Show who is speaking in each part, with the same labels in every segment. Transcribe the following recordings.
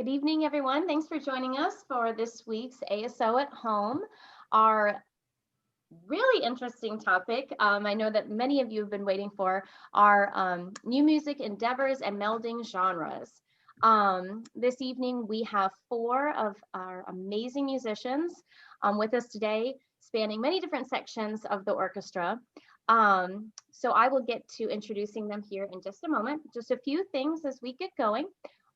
Speaker 1: Good evening, everyone. Thanks for joining us for this week's ASO at Home. Our really interesting topic, I know that many of you have been waiting for, our new music endeavors and melding genres. This evening, we have four of our amazing musicians with us today, spanning many different sections of the orchestra. So I will get to introducing them here in just a moment. Just a few things as we get going.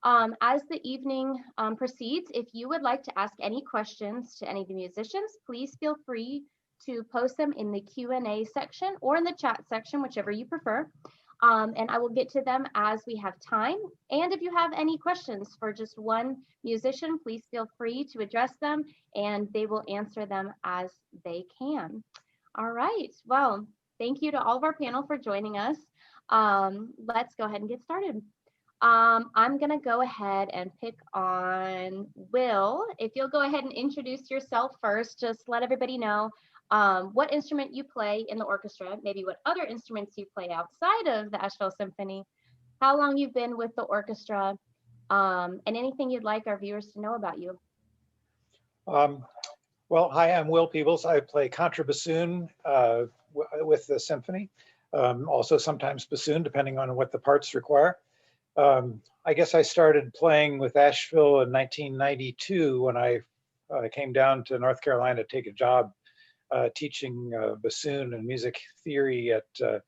Speaker 1: As the evening proceeds, if you would like to ask any questions to any of the musicians, please feel free to post them in the Q&A section or in the chat section, whichever you prefer. And I will get to them as we have time. And if you have any questions for just one musician, please feel free to address them and they will answer them as they can. All right, well, thank you to all of our panel for joining us. Let's go ahead and get started. I'm gonna go ahead and pick on Will. If you'll go ahead and introduce yourself first, just let everybody know what instrument you play in the orchestra, maybe what other instruments you play outside of the Asheville Symphony, how long you've been with the orchestra, and anything you'd like our viewers to know about you.
Speaker 2: Well, hi, I'm Will Peebles. I play contrabassoon with the symphony, also sometimes bassoon, depending on what the parts require. I guess I started playing with Asheville in 1992 when I came down to North Carolina to take a job teaching bassoon and music theory at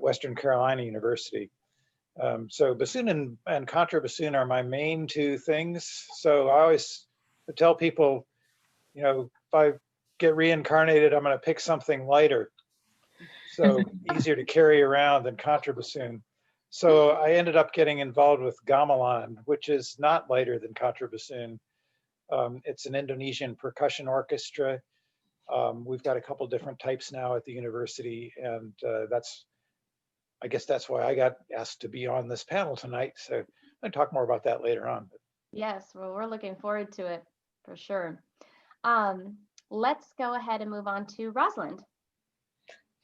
Speaker 2: Western Carolina University. So bassoon and contrabassoon are my main two things. So I always tell people, you know, if I get reincarnated, I'm going to pick something lighter. So easier to carry around than contrabassoon. So I ended up getting involved with gamelan, which is not lighter than contrabassoon. It's an Indonesian percussion orchestra. We've got a couple different types now at the university, and I guess that's why I got asked to be on this panel tonight. So I'll talk more about that later on.
Speaker 1: Yes, well, we're looking forward to it for sure. Let's go ahead and move on to Rosalind.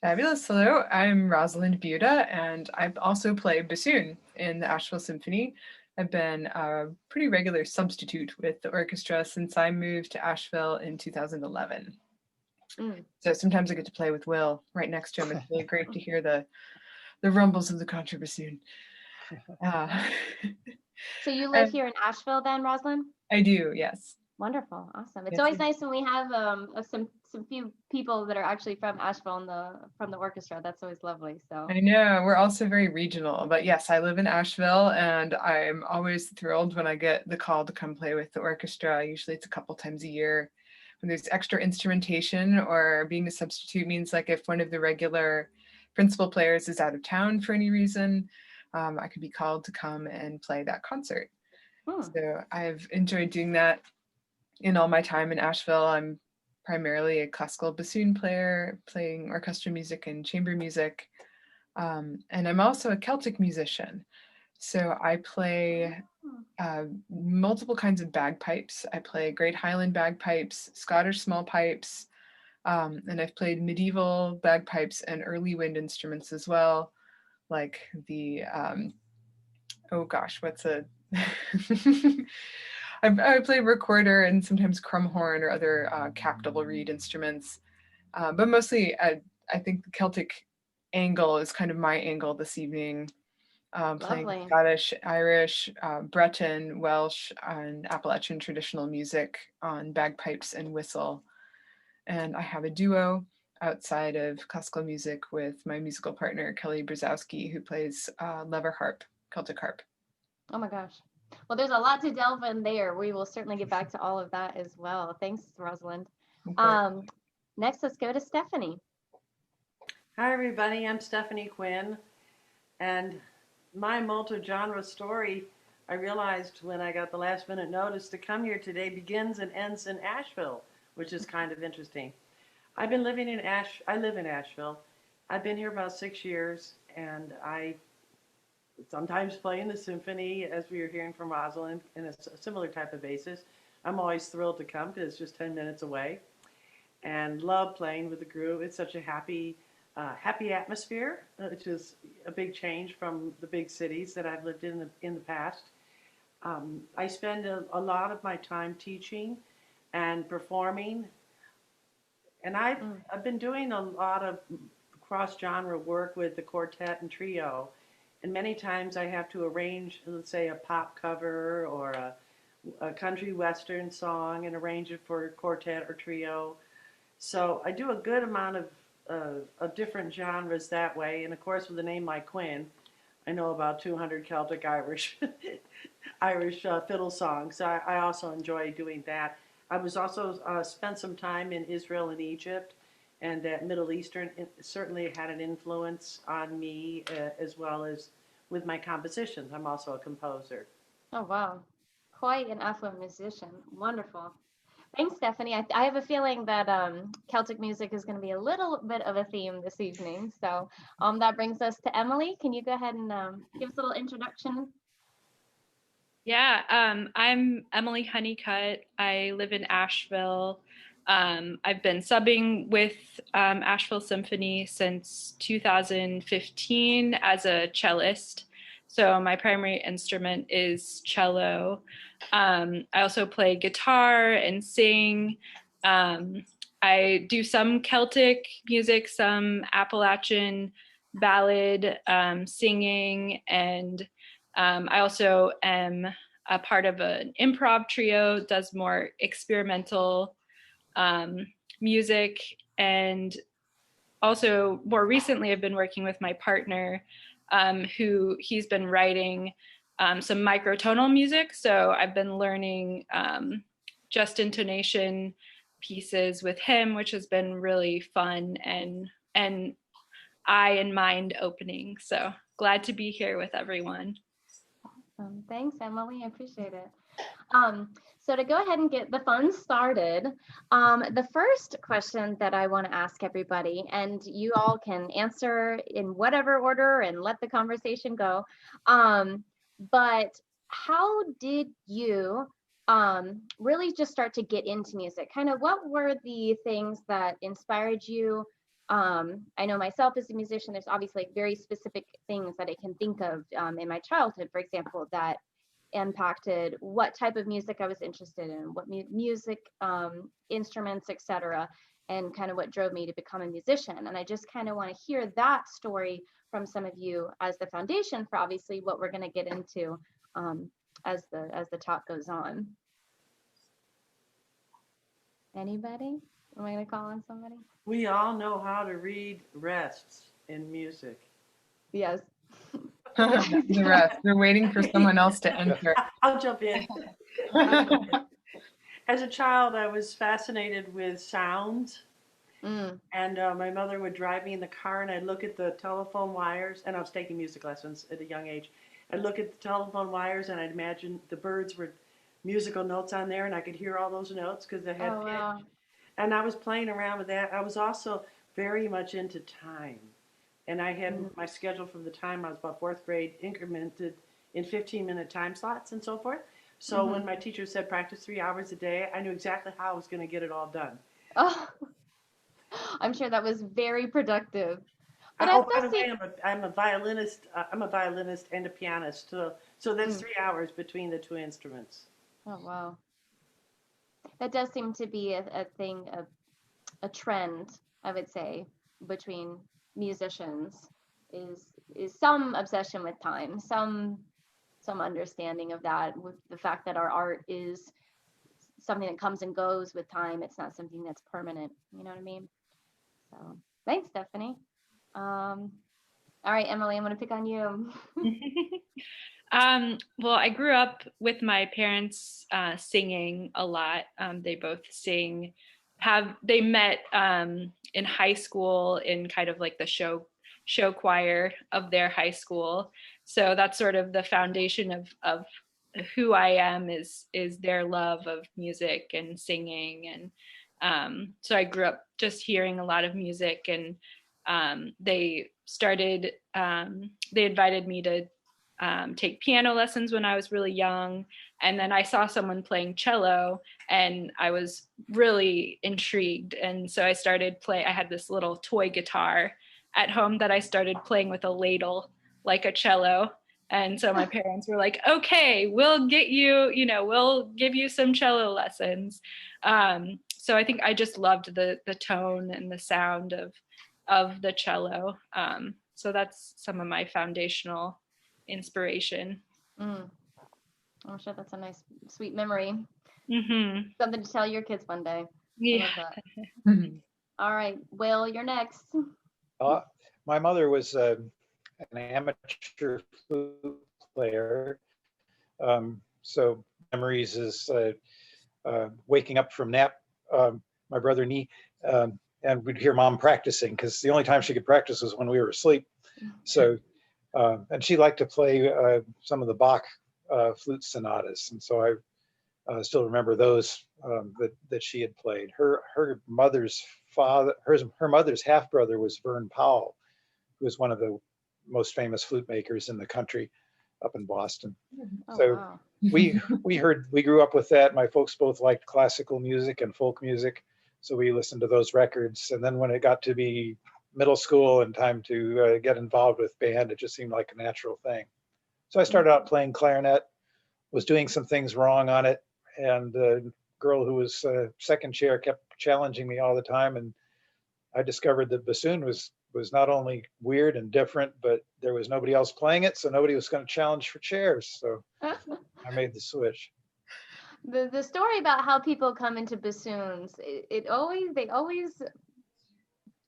Speaker 3: Fabulous. Hello, I'm Rosalind Buda, and I also play bassoon in the Asheville Symphony. I've been a pretty regular substitute with the orchestra since I moved to Asheville in 2011. So sometimes I get to play with Will right next to him. It's really great to hear the rumbles of the contrabassoon.
Speaker 1: So you live here in Asheville then, Rosalind?
Speaker 3: I do, yes.
Speaker 1: Wonderful, awesome. It's
Speaker 3: yes,
Speaker 1: always nice when we have some few people that are actually from Asheville from the orchestra. That's always lovely. So
Speaker 3: I know we're also very regional, but yes, I live in Asheville, and I'm always thrilled when I get the call to come play with the orchestra. Usually it's a couple times a year. When there's extra instrumentation, or being a substitute means like if one of the regular principal players is out of town for any reason, I could be called to come and play that concert. So I've enjoyed doing that in all my time in Asheville. I'm primarily a classical bassoon player, playing orchestral music and chamber music. And I'm also a Celtic musician. So I play multiple kinds of bagpipes. I play Great Highland bagpipes, Scottish small pipes, and I've played medieval bagpipes and early wind instruments as well, like the, oh gosh, what's a, I play recorder and sometimes crumhorn or other cap double reed instruments, but mostly I think the Celtic angle is kind of my angle this evening, playing Scottish, Irish, Breton, Welsh, and Appalachian traditional music on bagpipes and whistle. And I have a duo outside of classical music with my musical partner, Kelly Brzezowski, who plays lever harp, Celtic harp.
Speaker 1: Oh my gosh. Well, there's a lot to delve in there. We will certainly get back to all of that as well. Thanks, Rosalind. Okay. Next, let's go to Stephanie.
Speaker 4: Hi, everybody. I'm Stephanie Quinn. And my multi-genre story, I realized when I got the last minute notice to come here today, begins and ends in Asheville, which is kind of interesting. I live in Asheville. I've been here about 6 years, and I sometimes play in the symphony, as we were hearing from Rosalind, in a similar type of basis. I'm always thrilled to come because it's just 10 minutes away, and love playing with the group. It's such a happy atmosphere, which is a big change from the big cities that I've lived in the past. I spend a lot of my time teaching and performing, and I've been doing a lot of cross-genre work with the quartet and trio, and many times I have to arrange, let's say, a pop cover or a country western song and arrange it for quartet or trio. So I do a good amount of different genres that way, and of course with a name like Quinn, I know about 200 Celtic Irish Irish fiddle songs. So I also enjoy doing that. I was also spent some time in Israel and Egypt, and that Middle Eastern certainly had an influence on me as well as with my compositions. I'm also a composer.
Speaker 1: Oh, wow. Quite an Afro musician. Wonderful. Thanks, Stephanie. I have a feeling that Celtic music is going to be a little bit of a theme this evening. So that brings us to Emmalee. Can you go ahead and give us a little introduction?
Speaker 5: Yeah, I'm Emmalee Hunnicutt. I live in Asheville. I've been subbing with Asheville Symphony since 2015 as a cellist. So my primary instrument is cello. I also play guitar and sing. I do some Celtic music, some Appalachian ballad singing, and I also am a part of an improv trio, does more experimental music, and also more recently I've been working with my partner who he's been writing some microtonal music, so I've been learning just intonation pieces with him, which has been really fun and eye and mind opening. So glad to be here with everyone.
Speaker 1: Thanks, Emmalee. I appreciate it. So to go ahead and get the fun started, the first question that I want to ask everybody, and you all can answer in whatever order and let the conversation go, but how did you really just start to get into music? Kind of what were the things that inspired you? I know myself as a musician, there's obviously very specific things that I can think of in my childhood, for example, that impacted what type of music I was interested in, what music, instruments, etc., and kind of what drove me to become a musician. And I just kind of want to hear that story from some of you as the foundation for obviously what we're going to get into as the talk goes on. Anybody? Am I going to call on somebody?
Speaker 4: We all know how to read rests in music.
Speaker 1: Yes.
Speaker 3: The rest. We're waiting for someone else to enter.
Speaker 4: I'll jump in. As a child, I was fascinated with sounds. And my mother would drive me in the car, and I'd look at the telephone wires, and I was taking music lessons at a young age. I'd look at the telephone wires, and I'd imagine the birds were musical notes on there, and I could hear all those notes because they had pitch. Wow. And I was playing around with that. I was also very much into time. And I had my schedule from the time I was about fourth grade incremented in 15-minute time slots and so forth. So when my teacher said practice 3 hours a day, I knew exactly how I was going to get it all done.
Speaker 1: Oh, I'm sure that was very productive. But
Speaker 4: by the way, I'm a violinist. I'm a violinist and a pianist. So that's 3 hours between the two instruments.
Speaker 1: Oh, wow. That does seem to be a thing, a trend, I would say, between musicians is some obsession with time, some understanding of that, with the fact that our art is something that comes and goes with time. It's not something that's permanent. You know what I mean? So thanks, Stephanie. All right, Emmalee, I'm going to pick on you.
Speaker 5: Well, I grew up with my parents singing a lot. They both sing. They met in high school in kind of like the show choir of their high school. So that's sort of the foundation of who I am is their love of music and singing. And so I grew up just hearing a lot of music, and they invited me to take piano lessons when I was really young. And then I saw someone playing cello and I was really intrigued. And so I had this little toy guitar at home that I started playing with a ladle like a cello. And so my parents were like, okay, we'll get you, we'll give you some cello lessons. So I think I just loved the tone and the sound of the cello. So that's some of my foundational inspiration.
Speaker 1: Mm. I'm sure that's a nice, sweet memory.
Speaker 5: Mm-hmm.
Speaker 1: Something to tell your kids one day.
Speaker 5: Yeah.
Speaker 1: I love that. All right, Will, you're next.
Speaker 2: My mother was an amateur flute player. So memories is waking up from nap, my brother and me, and we'd hear mom practicing because the only time she could practice was when we were asleep. So, and she liked to play some of the Bach flute sonatas. And so I still remember those that she had played. Her mother's father, her mother's half brother was Vern Powell, who was one of the most famous flute makers in the country up in Boston.
Speaker 1: Oh,
Speaker 2: So
Speaker 1: wow.
Speaker 2: we grew up with that. My folks both liked classical music and folk music, so we listened to those records. And then when it got to be middle school and time to get involved with band, it just seemed like a natural thing. So I started out playing clarinet, was doing some things wrong on it, and the girl who was second chair kept challenging me all the time, and I discovered that bassoon was not only weird and different, but there was nobody else playing it, so nobody was going to challenge for chairs. So I made the switch.
Speaker 1: The story about how people come into bassoons, they always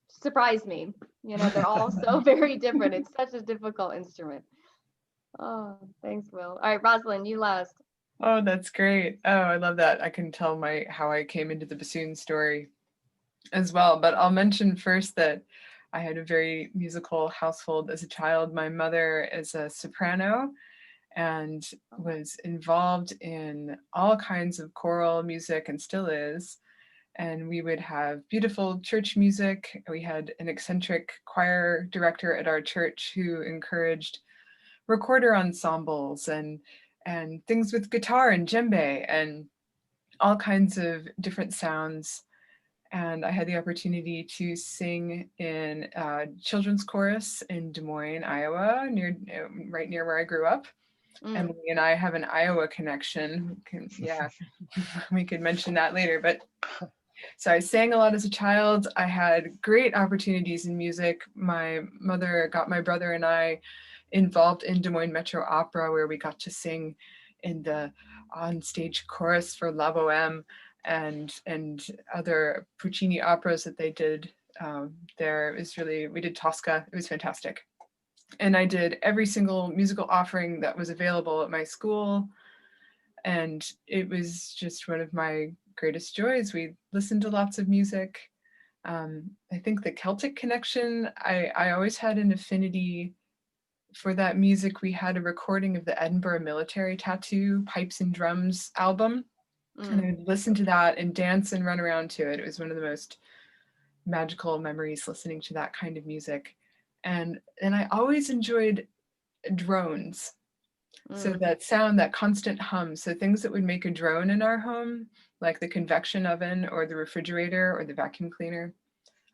Speaker 1: surprise me. They're all so very different. It's such a difficult instrument. Oh, thanks, Will. All right, Rosalind, you last.
Speaker 3: Oh, that's great. Oh, I love that. I can tell how I came into the bassoon story as well, but I'll mention first that I had a very musical household as a child. My mother is a soprano and was involved in all kinds of choral music and still is. And we would have beautiful church music. We had an eccentric choir director at our church who encouraged recorder ensembles and things with guitar and djembe and all kinds of different sounds. And I had the opportunity to sing in children's chorus in Des Moines, Iowa, right near where I grew up. Emmalee and I have an Iowa connection. We could mention that later. But so I sang a lot as a child. I had great opportunities in music. My mother got my brother and I involved in Des Moines Metro Opera, where we got to sing in the on-stage chorus for La Boheme and other Puccini operas that they did there. It was we did Tosca. It was fantastic. And I did every single musical offering that was available at my school. And it was just one of my greatest joys. We listened to lots of music. I think the Celtic connection, I always had an affinity for that music. We had a recording of the Edinburgh Military Tattoo Pipes and Drums album. And I would listen to that and dance and run around to it. It was one of the most magical memories listening to that kind of music. And I always enjoyed drones. So that sound, that constant hum. So things that would make a drone in our home, like the convection oven or the refrigerator or the vacuum cleaner.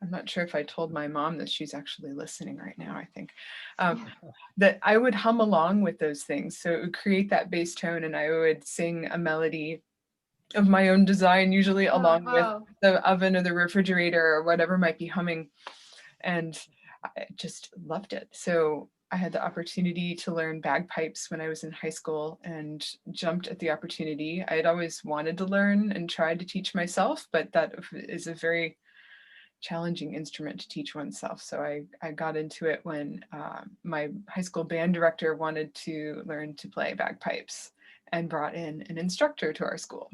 Speaker 3: I'm not sure if I told my mom that. She's actually listening right now, I think. That I would hum along with those things. So it would create that bass tone and I would sing a melody of my own design, usually along with the oven or the refrigerator or whatever might be humming. And I just loved it. So I had the opportunity to learn bagpipes when I was in high school and jumped at the opportunity. I had always wanted to learn and tried to teach myself, but that is a very challenging instrument to teach oneself. So I got into it when my high school band director wanted to learn to play bagpipes and brought in an instructor to our school.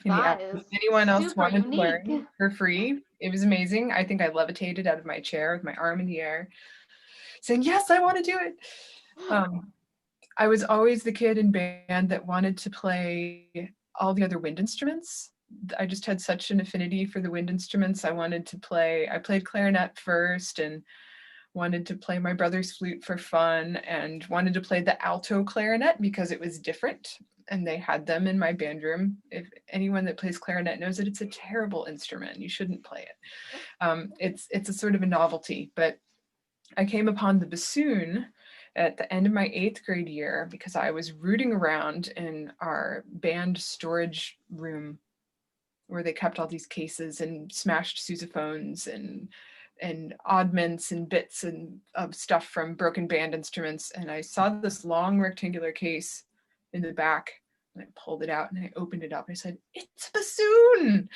Speaker 3: And he asked if anyone else wanted to learn for free. It was amazing. I think I levitated out of my chair with my arm in the air, saying, yes, I want to do it. I was always the kid in band that wanted to play all the other wind instruments. I just had such an affinity for the wind instruments. I played clarinet first and wanted to play my brother's flute for fun and wanted to play the alto clarinet because it was different. And they had them in my band room. If anyone that plays clarinet knows that it's a terrible instrument, you shouldn't play it. It's a sort of a novelty, but I came upon the bassoon at the end of my 8th grade year because I was rooting around in our band storage room where they kept all these cases and smashed sousaphones and oddments and bits and of stuff from broken band instruments. And I saw this long rectangular case in the back, and I pulled it out and I opened it up and I said, "It's a bassoon."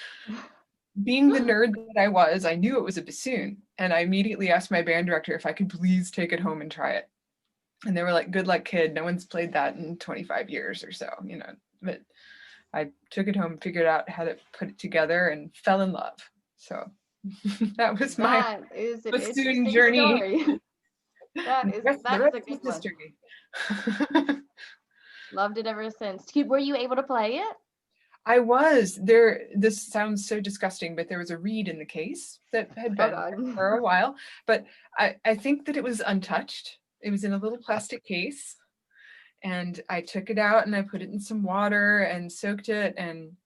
Speaker 3: Being the nerd that I was, I knew it was a bassoon. And I immediately asked my band director if I could please take it home and try it. And they were like, "Good luck, kid. No one's played that in 25 years or so, you know." But I took it home, figured out how to put it together, and fell in love. So that was my bassoon journey.
Speaker 1: That is a good one.
Speaker 3: History.
Speaker 1: Loved it ever since. Were you able to play it?
Speaker 3: I was there. This sounds so disgusting, but there was a reed in the case that had been there for a while. But I think that it was untouched. It was in a little plastic case. And I took it out and I put it in some water and soaked it. And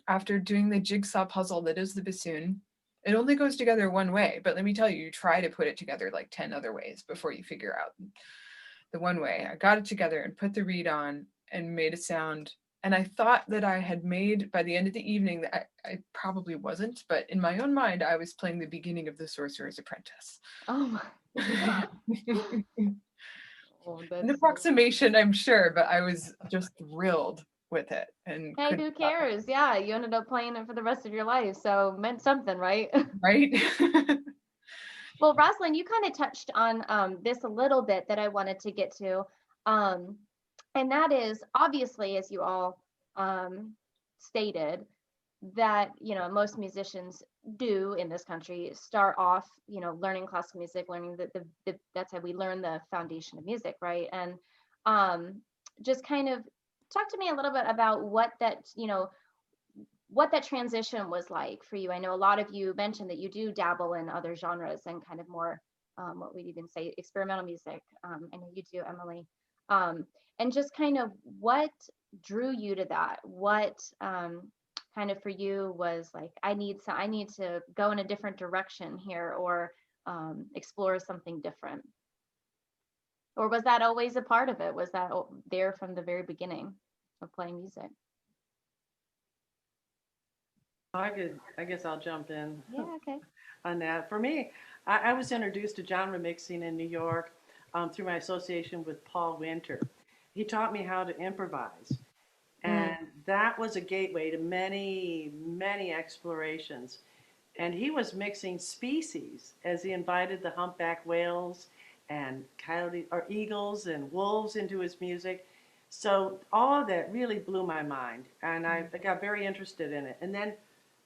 Speaker 3: after doing the jigsaw puzzle that is the bassoon, it only goes together one way. But let me tell you, you try to put it together like 10 other ways before you figure out the one way. I got it together and put the reed on and made a sound. And I thought that I had made, by the end of the evening, that I probably wasn't, but in my own mind, I was playing the beginning of The Sorcerer's Apprentice.
Speaker 1: Oh my God.
Speaker 3: An approximation, I'm sure, but I was just thrilled with it. And
Speaker 1: hey, who cares? Yeah, you ended up playing it for the rest of your life, so it meant something, right?
Speaker 3: Right.
Speaker 1: Well, Rosalind, you kind of touched on this a little bit that I wanted to get to, and that is obviously, as you all stated, that most musicians do in this country start off learning classical music, learning that's how we learn the foundation of music, right? And just kind of talk to me a little bit about what that transition was like for you. I know a lot of you mentioned that you do dabble in other genres and kind of more what we'd even say experimental music. I know you do, Emmalee. And just kind of what drew you to that? What kind of for you was like, I need to go in a different direction here, or explore something different? Or was that always a part of it? Was that there from the very beginning of playing music?
Speaker 4: I guess I'll jump in.
Speaker 1: Yeah, okay.
Speaker 4: On that. For me, I was introduced to genre mixing in New York through my association with Paul Winter. He taught me how to improvise. And that was a gateway to many, many explorations. And he was mixing species as he invited the humpback whales and coyote or eagles and wolves into his music. So all of that really blew my mind, and I got very interested in it. And then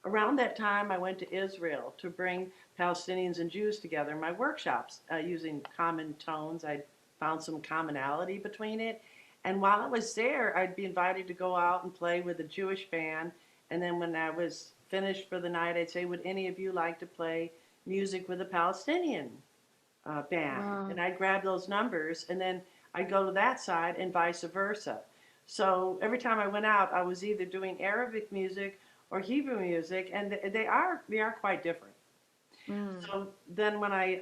Speaker 4: around that time, I went to Israel to bring Palestinians and Jews together in my workshops using common tones. I found some commonality between it. And while I was there, I'd be invited to go out and play with a Jewish band. And then when I was finished for the night, I'd say, would any of you like to play music with a Palestinian band? Wow. And I'd grab those numbers, and then I'd go to that side and vice versa. So every time I went out, I was either doing Arabic music or Hebrew music, and they are quite different. So then when I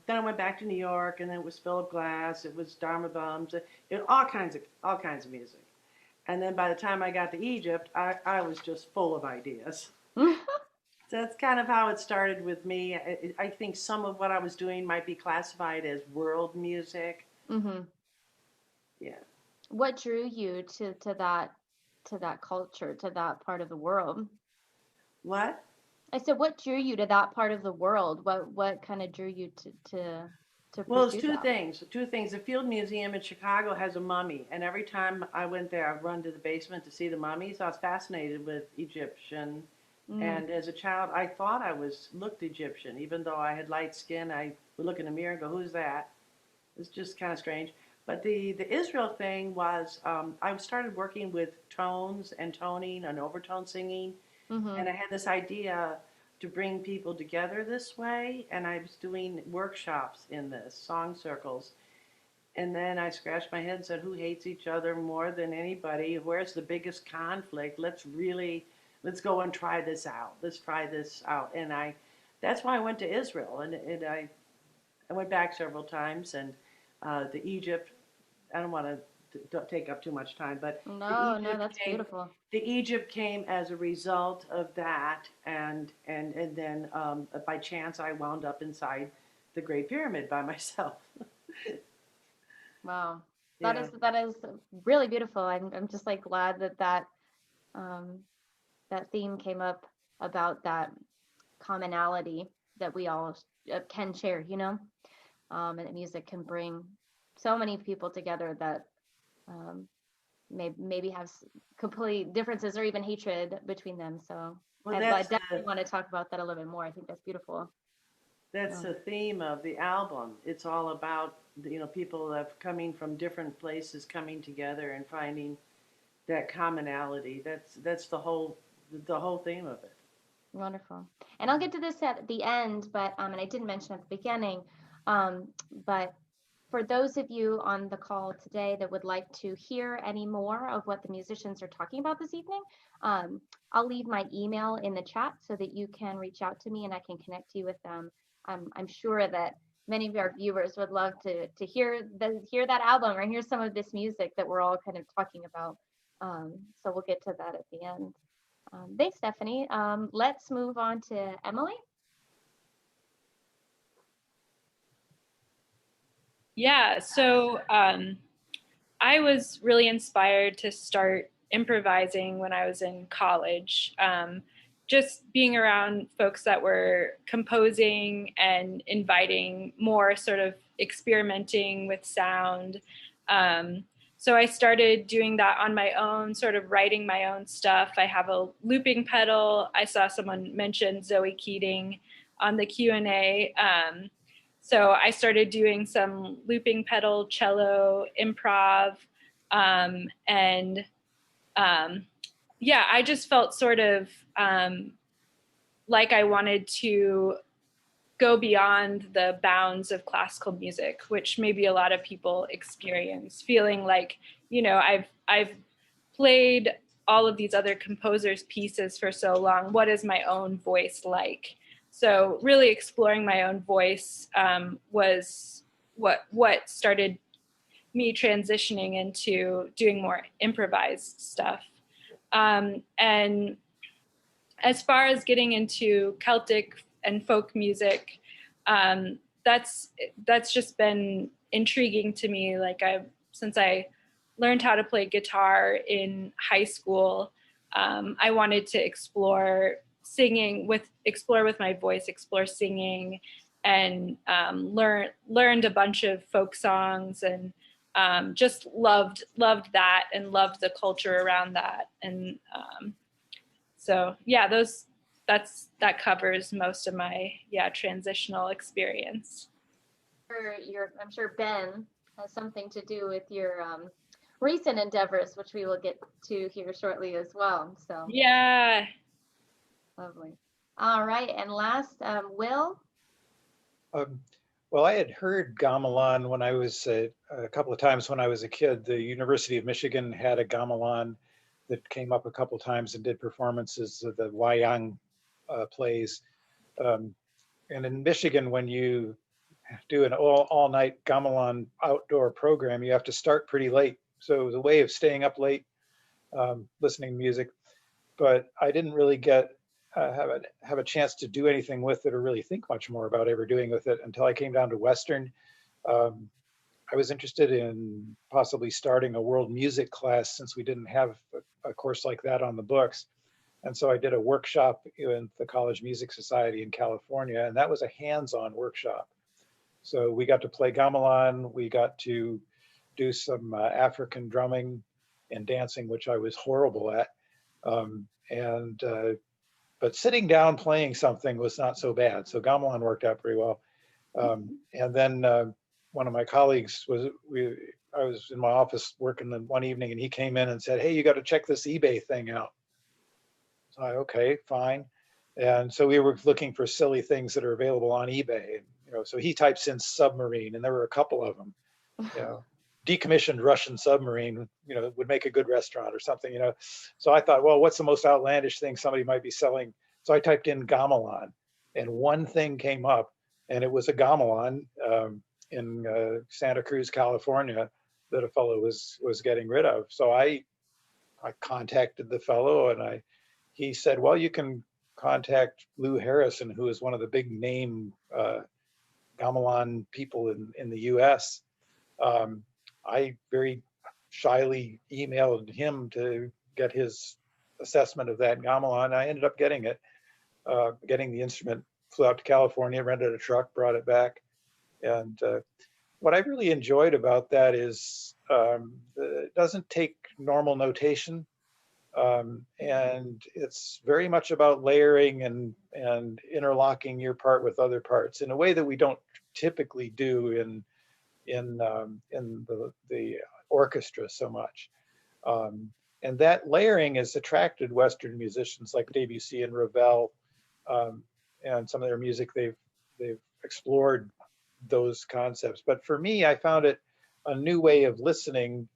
Speaker 4: went back to New York, and then it was Philip Glass, it was Dharma Bums, all kinds of music. And then by the time I got to Egypt, I was just full of ideas. So that's kind of how it started with me. I think some of what I was doing might be classified as world music. Mm-hmm. Yeah.
Speaker 1: What drew you to that culture, to that part of the world?
Speaker 4: What?
Speaker 1: I said, what drew you to that part of the world? What kind of drew you to
Speaker 4: well, it's two things. The Field Museum in Chicago has a mummy, and every time I went there, I'd run to the basement to see the mummy. So I was fascinated with Egyptian. And as a child, I thought I looked Egyptian, even though I had light skin. I would look in the mirror and go, "Who's that?" It's just kind of strange. But the Israel thing was, I started working with tones and toning and overtone singing. And I had this idea to bring people together this way. And I was doing workshops in this, song circles. And then I scratched my head and said, who hates each other more than anybody? Where's the biggest conflict? Let's go and try this out. Let's try this out. And that's why I went to Israel. And I went back several times, and the Egypt. I don't want to take up too much time, but
Speaker 1: No, no, that's beautiful.
Speaker 4: The Egypt came as a result of that, and then by chance I wound up inside the Great Pyramid by myself.
Speaker 1: Wow.
Speaker 4: Yeah.
Speaker 1: That is really beautiful. I'm just like glad that that theme came up about that commonality that we all can share, you know, and that music can bring so many people together that maybe have complete differences or even hatred between them. So
Speaker 4: Well,
Speaker 1: I definitely want to talk about that a little bit more. I think that's beautiful.
Speaker 4: that's the theme of the album. It's all about, people that have coming from different places coming together and finding that commonality. That's the whole theme of it.
Speaker 1: Wonderful. And I'll get to this at the end, but and I didn't mention at the beginning, but for those of you on the call today that would like to hear any more of what the musicians are talking about this evening, I'll leave my email in the chat so that you can reach out to me and I can connect you with them. I'm sure that many of our viewers would love to hear that album or hear some of this music that we're all kind of talking about. So we'll get to that at the end. Thanks, Stephanie. Let's move on to Emmalee.
Speaker 5: Yeah, so I was really inspired to start improvising when I was in college. Just being around folks that were composing and inviting more sort of experimenting with sound. So I started doing that on my own, sort of writing my own stuff. I have a looping pedal. I saw someone mention Zoe Keating on the Q&A. So I started doing some looping pedal, cello, improv, yeah, I just felt sort of like I wanted to go beyond the bounds of classical music, which maybe a lot of people experience, feeling like, I've played all of these other composers' pieces for so long. What is my own voice like? So really exploring my own voice was what started me transitioning into doing more improvised stuff. And as far as getting into Celtic and folk music, that's just been intriguing to me. Like since I learned how to play guitar in high school, I wanted to explore with my voice, explore singing, and learned a bunch of folk songs, and just loved that and loved the culture around that. And so yeah, that covers most of my transitional experience.
Speaker 1: I'm sure Ben has something to do with your recent endeavors, which we will get to here shortly as well. So
Speaker 5: yeah,
Speaker 1: lovely. All right, and last, Will.
Speaker 2: Well, I had heard gamelan when I was a couple of times when I was a kid. The University of Michigan had a gamelan that came up a couple of times and did performances of the wayang plays. And in Michigan, when you do an all-night gamelan outdoor program, you have to start pretty late. So it was a way of staying up late, listening to music. But I didn't really have a chance to do anything with it or really think much more about ever doing with it until I came down to Western. I was interested in possibly starting a world music class since we didn't have a course like that on the books. And so I did a workshop in the College Music Society in California, and that was a hands-on workshop. So we got to play gamelan, we got to do some African drumming and dancing, which I was horrible at. But sitting down playing something was not so bad. So gamelan worked out pretty well. And then one of my colleagues I was in my office working one evening, and he came in and said, "Hey, you got to check this eBay thing out." So okay, fine. And so we were looking for silly things that are available on eBay. So he types in submarine, and there were a couple of them. Decommissioned Russian submarine, would make a good restaurant or something, So I thought, well, what's the most outlandish thing somebody might be selling? So I typed in gamelan, and one thing came up, and it was a gamelan. in Santa Cruz, California, that a fellow was getting rid of. So I contacted the fellow, and he said, well, you can contact Lou Harrison, who is one of the big name gamelan people in the US. I very shyly emailed him to get his assessment of that gamelan. I ended up getting it, getting the instrument, flew out to California, rented a truck, brought it back. And what I really enjoyed about that is it doesn't take normal notation. And it's very much about layering and interlocking your part with other parts in a way that we don't typically do in the orchestra so much. And that layering has attracted Western musicians like Debussy and Ravel, and some of their music, they've explored those concepts. But for me, I found it a new way of listening,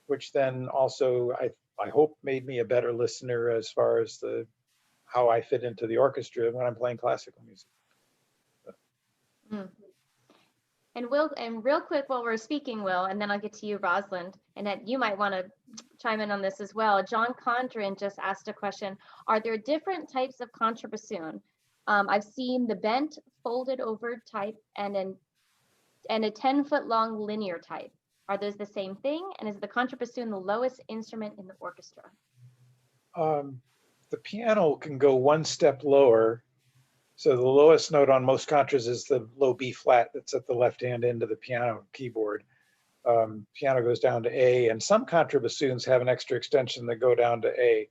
Speaker 2: which then also I hope made me a better listener as far as how I fit into the orchestra when I'm playing classical music.
Speaker 1: Mm. And real quick while we're speaking, Will, and then I'll get to you, Rosalind, and that you might want to chime in on this as well. John Condren just asked a question. Are there different types of contrabassoon? I've seen the bent, folded over type and a 10-foot long linear type. Are those the same thing? And is the contrabassoon the lowest instrument in the orchestra?
Speaker 2: The piano can go one step lower. So the lowest note on most contras is the low B flat that's at the left-hand end of the piano keyboard. Piano goes down to A, and some contrabassoons have an extra extension that go down to A.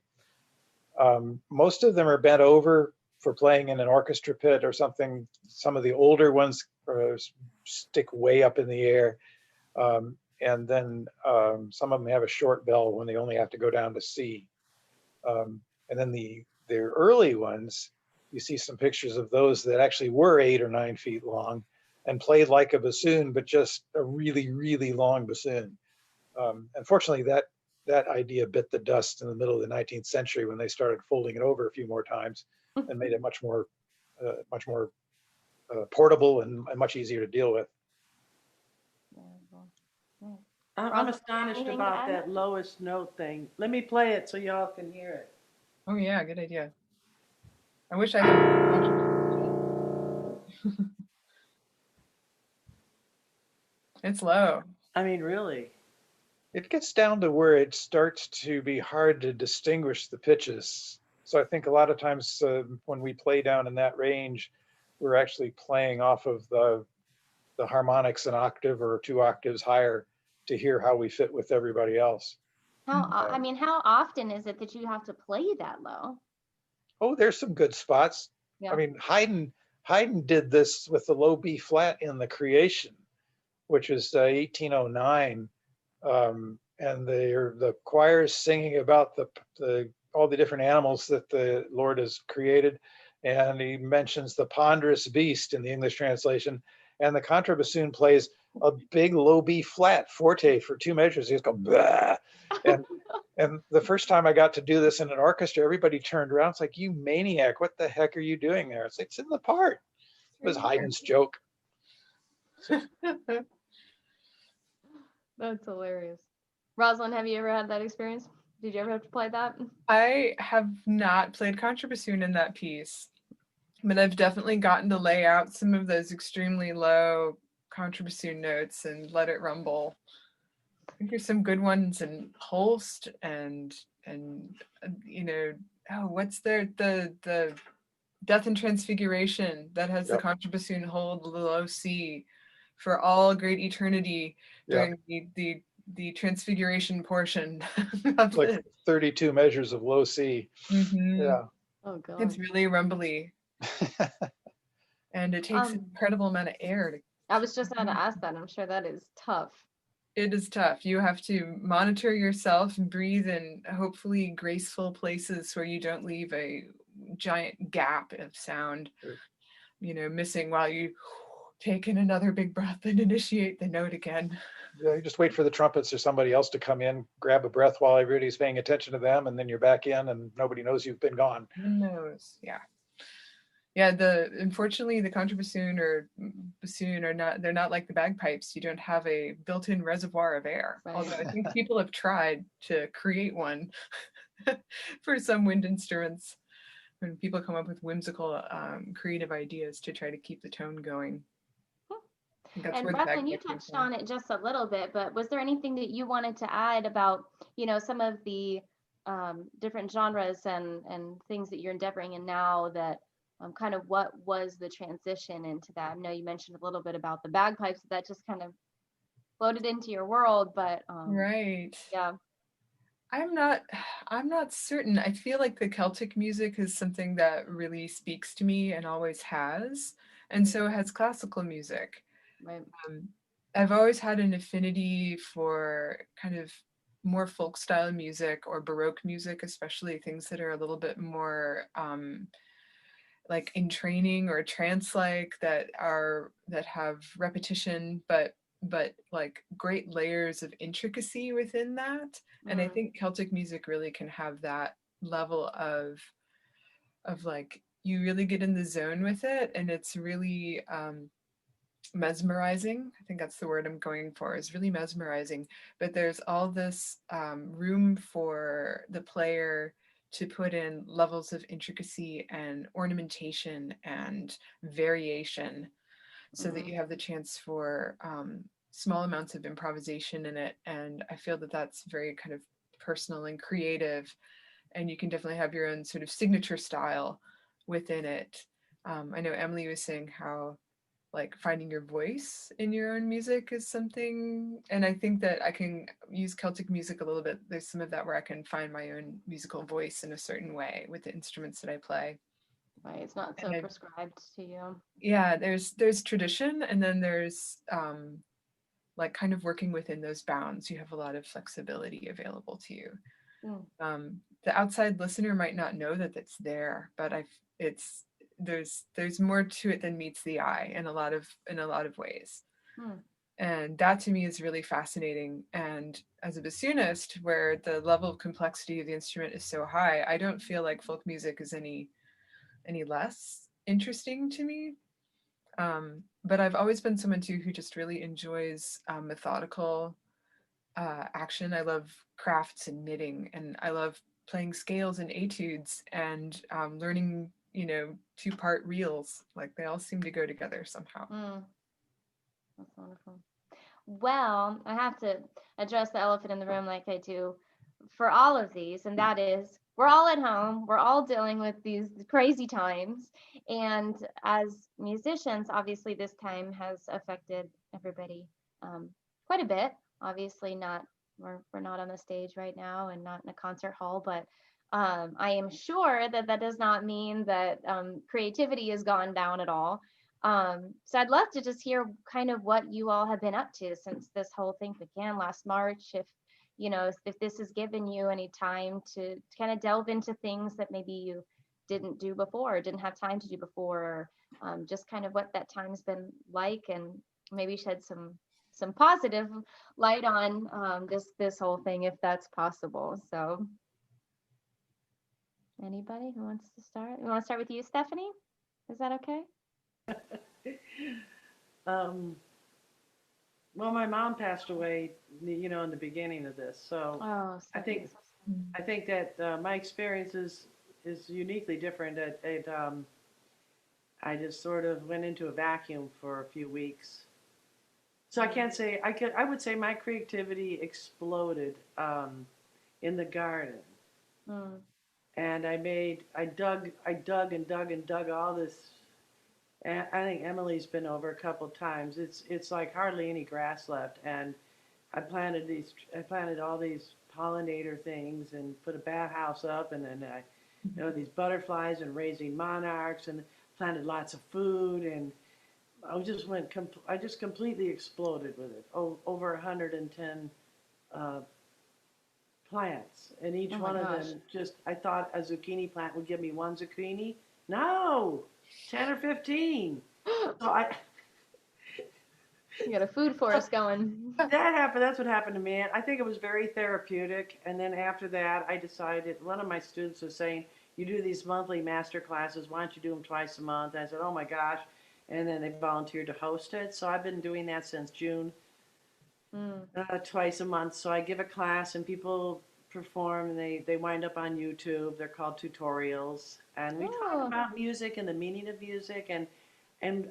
Speaker 2: Most of them are bent over for playing in an orchestra pit or something. Some of the older ones stick way up in the air. And then some of them have a short bell when they only have to go down to C. And then the early ones, you see some pictures of those that actually were 8 or 9 feet long and played like a bassoon, but just a really, really long bassoon. Unfortunately, that idea bit the dust in the middle of the 19th century when they started folding it over a few more times and made it much more portable and much easier to deal with.
Speaker 4: I'm astonished about that lowest note thing. Let me play it so y'all can hear it.
Speaker 3: Oh yeah, good idea. I wish I had. It's low.
Speaker 4: I mean, really.
Speaker 2: It gets down to where it starts to be hard to distinguish the pitches. So I think a lot of times when we play down in that range, we're actually playing off of the harmonics an octave or 2 octaves higher to hear how we fit with everybody else.
Speaker 1: How often is it that you have to play that low?
Speaker 2: Oh, there's some good spots.
Speaker 1: Yeah.
Speaker 2: I mean, Haydn did this with the low B flat in The Creation, which was 1809. And the choir is singing about all the different animals that the Lord has created. And he mentions the ponderous beast in the English translation. And the contrabassoon plays a big low B flat forte for 2 measures. He's going, bah! And the first time I got to do this in an orchestra, everybody turned around. It's like, you maniac, what the heck are you doing there? It's like, it's in the part. It was Haydn's joke.
Speaker 1: That's hilarious. Rosalind, have you ever had that experience? Did you ever have to play that?
Speaker 3: I have not played contrabassoon in that piece, but I've definitely gotten to lay out some of those extremely low contrabassoon notes and let it rumble. I think there's some good ones in Holst and what's the Death and Transfiguration that has the contrabassoon hold the low C for all great eternity during the transfiguration portion of
Speaker 2: like
Speaker 3: it.
Speaker 2: 32 measures of low C.
Speaker 3: Mm-hmm.
Speaker 2: Yeah.
Speaker 1: Oh god.
Speaker 3: It's really rumbly. And it takes an incredible amount of air.
Speaker 1: I was just going to ask that. I'm sure that is tough.
Speaker 3: It is tough. You have to monitor yourself and breathe in hopefully graceful places where you don't leave a giant gap of sound, missing while you take in another big breath and initiate the note again.
Speaker 2: Yeah, you just wait for the trumpets or somebody else to come in, grab a breath while everybody's paying attention to them, and then you're back in and nobody knows you've been gone.
Speaker 3: Who knows? Yeah. Yeah, unfortunately the contrabassoon or bassoon are not, they're not like the bagpipes. You don't have a built-in reservoir of air.
Speaker 1: Right.
Speaker 3: Although I think people have tried to create one for some wind instruments when people come up with whimsical creative ideas to try to keep the tone going. I think that's
Speaker 1: And
Speaker 3: where the
Speaker 1: Rosalind, you
Speaker 3: bagpipe came
Speaker 1: touched
Speaker 3: from.
Speaker 1: on it just a little bit, but was there anything that you wanted to add about, some of the different genres and things that you're endeavoring in now that kind of what was the transition into that? I know you mentioned a little bit about the bagpipes that just kind of floated into your world, but
Speaker 3: Right.
Speaker 1: yeah.
Speaker 3: I'm not certain. I feel like the Celtic music is something that really speaks to me and always has, and so has classical music.
Speaker 1: Right.
Speaker 3: I've always had an affinity for kind of more folk style music or Baroque music, especially things that are a little bit more like in training or trance-like, that have repetition, but like great layers of intricacy within that. And I think Celtic music really can have that level of like, you really get in the zone with it, and it's really mesmerizing. I think that's the word I'm going for, is really mesmerizing. But there's all this room for the player to put in levels of intricacy and ornamentation and variation, so that you have the chance for small amounts of improvisation in it. And I feel that that's very kind of personal and creative, and you can definitely have your own sort of signature style within it. I know Emmalee was saying how like finding your voice in your own music is something, and I think that I can use Celtic music a little bit. There's some of that where I can find my own musical voice in a certain way with the instruments that I play.
Speaker 1: Right. It's not so prescribed to you.
Speaker 3: Yeah, there's tradition, and then there's like kind of working within those bounds. You have a lot of flexibility available to you. The outside listener might not know that it's there, but there's more to it than meets the eye in a lot of ways. And that to me is really fascinating. And as a bassoonist, where the level of complexity of the instrument is so high, I don't feel like folk music is any less interesting to me. But I've always been someone too who just really enjoys methodical action. I love crafts and knitting, and I love playing scales and etudes, and learning, two-part reels. Like, they all seem to go together somehow.
Speaker 1: That's wonderful. Well, I have to address the elephant in the room like I do for all of these, and that is we're all at home. We're all dealing with these crazy times. And as musicians, obviously, this time has affected everybody quite a bit. Obviously, we're not on the stage right now and not in a concert hall, but I am sure that does not mean that creativity has gone down at all. So I'd love to just hear kind of what you all have been up to since this whole thing began last March. If this has given you any time to kind of delve into things that maybe you didn't do before, or didn't have time to do before, or just kind of what that time's been like, and maybe shed some positive light on this whole thing, if that's possible. So anybody who wants to start? We want to start with you, Stephanie? Is that okay?
Speaker 4: Well, my mom passed away, in the beginning of this. So I think that my experience is uniquely different. I just sort of went into a vacuum for a few weeks. So I can't say I would say my creativity exploded in the garden. And I dug and dug all this. And I think Emilee's been over a couple of times. It's like hardly any grass left. And I planted all these pollinator things and put a bat house up, and then these butterflies and raising monarchs, and planted lots of food, and I just completely exploded with it. Over 110 plants, and each one of them I thought a zucchini plant would give me one zucchini. No, 10 or 15. So
Speaker 1: you got a food forest going.
Speaker 4: That happened. That's what happened to me. I think it was very therapeutic. And then after that, I decided, one of my students was saying, you do these monthly master classes. Why don't you do them twice a month? And I said, oh my gosh. And then they volunteered to host it. So I've been doing that since June, twice a month. So I give a class and people perform and they wind up on YouTube. They're called tutorials. And we talk about music and the meaning of music. And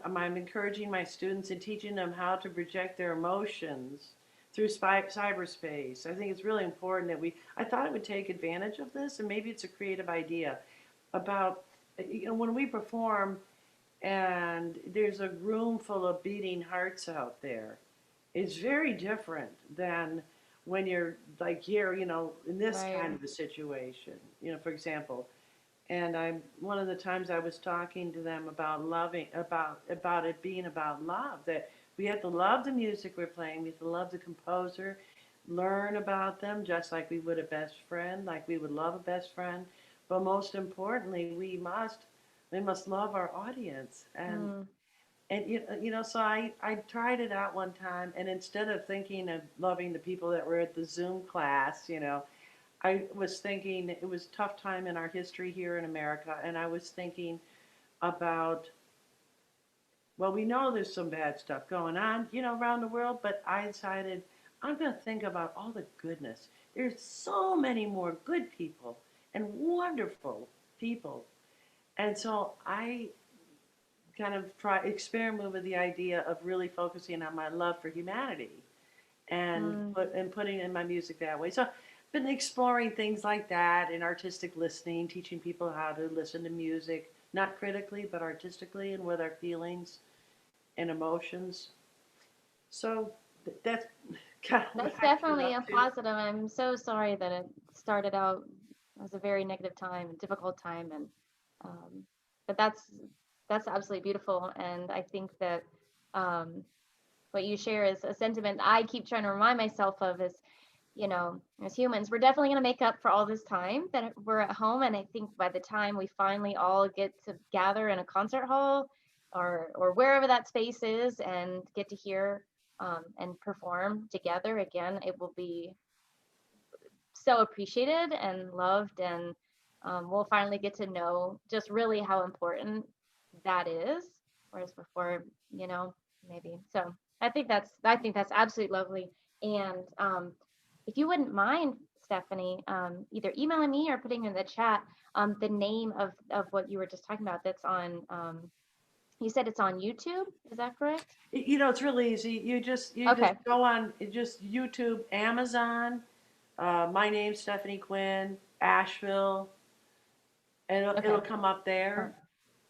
Speaker 4: I'm encouraging my students and teaching them how to project their emotions through cyberspace. I think it's really important that I thought it would take advantage of this, and maybe it's a creative idea about, when we perform and there's a room full of beating hearts out there, it's very different than when you're like here, in this kind of a situation, for example. And one of the times I was talking to them about loving, about it being about love, that we have to love the music we're playing, we have to love the composer, learn about them just like we would a best friend, like we would love a best friend. But most importantly, we must love our audience. And so I tried it out one time, and instead of thinking of loving the people that were at the Zoom class, I was thinking it was a tough time in our history here in America, and I was thinking about, well, we know there's some bad stuff going on, around the world, but I decided I'm going to think about all the goodness. There's so many more good people and wonderful people. And so I kind of experiment with the idea of really focusing on my love for humanity and putting in my music that way. So been exploring things like that in artistic listening, teaching people how to listen to music, not critically, but artistically and with our feelings and emotions. So that's kind of
Speaker 1: That's definitely a positive. I'm so sorry that it started out as a very negative time, difficult time, and but that's absolutely beautiful. And I think that what you share is a sentiment I keep trying to remind myself of is, as humans, we're definitely going to make up for all this time that we're at home. And I think by the time we finally all get to gather in a concert hall or wherever that space is and get to hear and perform together again, it will be so appreciated and loved. And we'll finally get to know just really how important that is. Whereas before, maybe. So I think that's absolutely lovely. And if you wouldn't mind, Stephanie, either emailing me or putting in the chat the name of what you were just talking about. That's on. You said it's on YouTube. Is that correct?
Speaker 4: It's really easy. You just go on just YouTube, Amazon. My name's Stephanie Quinn, Asheville, and it'll come up there.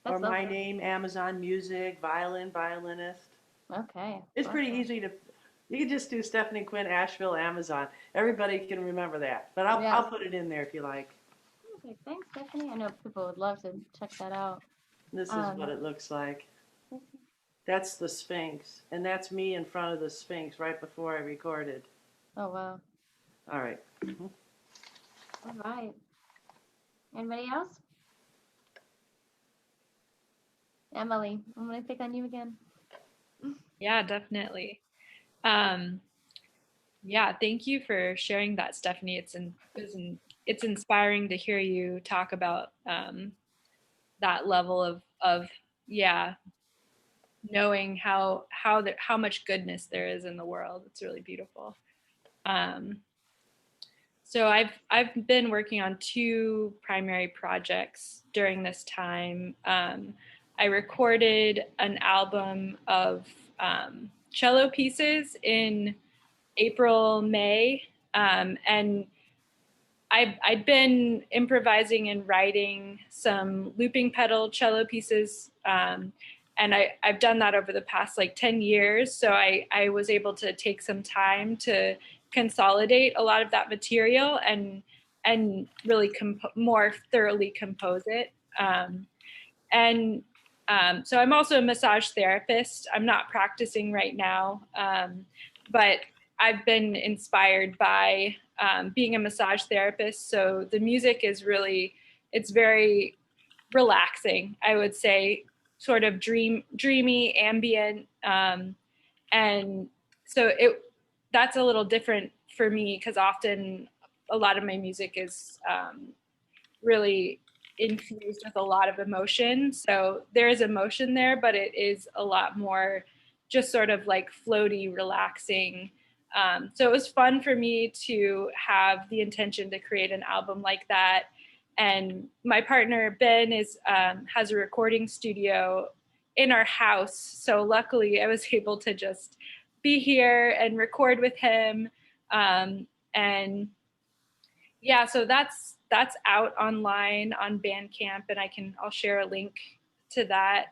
Speaker 4: Or my name, Amazon Music, Violin, Violinist.
Speaker 1: Okay.
Speaker 4: It's pretty easy to. You can just do Stephanie Quinn, Asheville, Amazon. Everybody can remember that. But I'll put it in there if you like.
Speaker 1: Okay, thanks, Stephanie. I know people would love to check that out.
Speaker 4: This is what it looks like. That's the Sphinx, and that's me in front of the Sphinx right before I recorded.
Speaker 1: Oh, wow.
Speaker 4: All right.
Speaker 1: All right. Anybody else? Emmalee, I'm going to pick on you again.
Speaker 5: Yeah, definitely. Yeah, thank you for sharing that, Stephanie. It's inspiring to hear you talk about that level of knowing how much goodness there is in the world. It's really beautiful. So I've been working on two primary projects during this time. I recorded an album of cello pieces in April, May, and I'd been improvising and writing some looping pedal cello pieces, and I've done that over the past 10 years. So I was able to take some time to consolidate a lot of that material and really more thoroughly compose it. So I'm also a massage therapist. I'm not practicing right now, but I've been inspired by being a massage therapist. So the music is it's very relaxing, I would say, sort of dreamy, ambient. And so that's a little different for me because often a lot of my music is really infused with a lot of emotion. So there is emotion there, but it is a lot more just sort of like floaty, relaxing. So it was fun for me to have the intention to create an album like that. And my partner Ben has a recording studio in our house. So luckily I was able to just be here and record with him. And yeah, so that's out online on Bandcamp, and I'll share a link to that.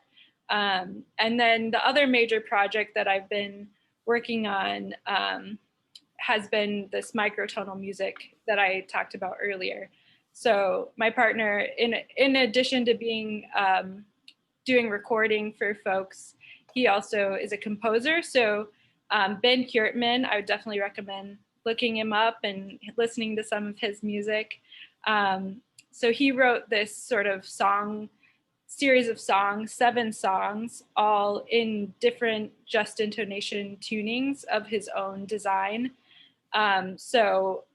Speaker 5: And then the other major project that I've been working on has been this microtonal music that I talked about earlier. So my partner, in addition to being doing recording for folks, he also is a composer. So Ben Kiertman, I would definitely recommend looking him up and listening to some of his music. So he wrote this sort of series of songs, 7 songs, all in different just intonation tunings of his own design. So